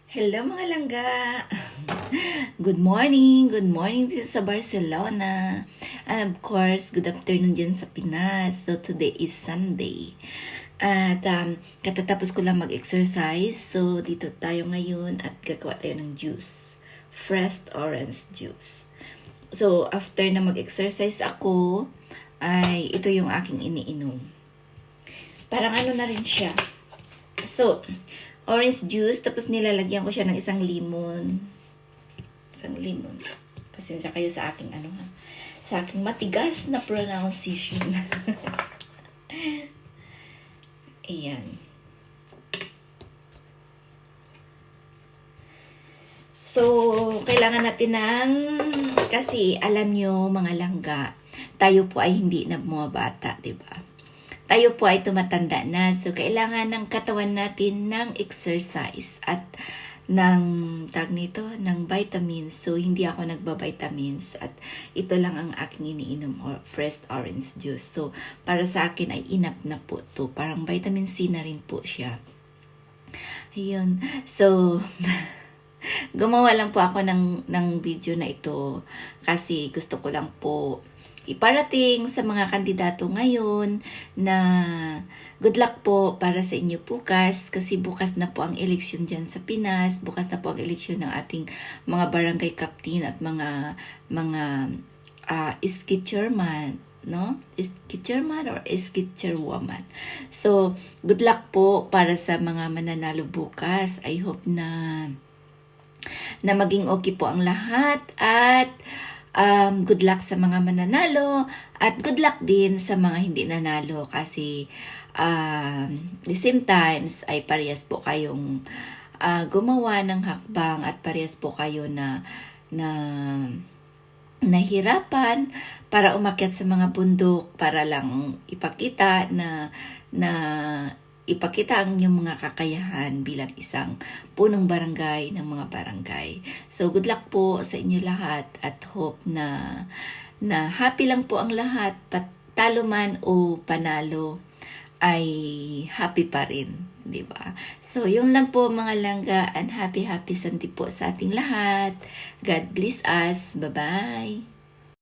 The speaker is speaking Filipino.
Hello mga langga! Good morning dito sa Barcelona. And of course, good afternoon dyan sa Pinas. So today is Sunday. At katatapos ko lang mag-exercise. So dito tayo ngayon at gagawa tayo ng juice. Fresh orange juice. So after na mag-exercise ako, ay ito yung aking iniinom. Parang ano na rin siya. So, orange juice, tapos nilalagyan ko siya ng isang lemon. Pasensya kayo sa aking sa aking matigas na pronunciation. Ayan. So, kailangan natin kasi alam nyo mga langga, tayo po ay hindi na bumabata, diba? Tayo po ay tumatanda na. So, kailangan ng katawan natin ng exercise at ng vitamins. So, hindi ako nagba-vitamins at ito lang ang aking iniinom or fresh orange juice. So, para sa akin ay enough na po to. Parang vitamin C na rin po siya. Ayun. So, gumawa lang po ako ng video na ito kasi gusto ko lang po iparating sa mga kandidato ngayon na good luck po para sa inyo bukas kasi bukas na po ang eleksyon dyan sa Pinas, bukas na po ang eleksyon ng ating mga barangay captain at mga iski chairman, no? Iski chairman or iski chairwoman. So, good luck po para sa mga mananalo bukas. I hope na maging okay po ang lahat at good luck sa mga mananalo at good luck din sa mga hindi nanalo kasi the same times ay parehas po kayong gumawa ng hakbang at parehas po kayo na nahirapan para umakyat sa mga bundok para lang ipakita ipakita ang inyong mga kakayahan bilang isang punong barangay ng mga barangay. So, good luck po sa inyo lahat at hope na happy lang po ang lahat, talo man o panalo ay happy pa rin, di ba? So, yun lang po mga langga and happy Sunday po sa ating lahat. God bless us. Bye-bye.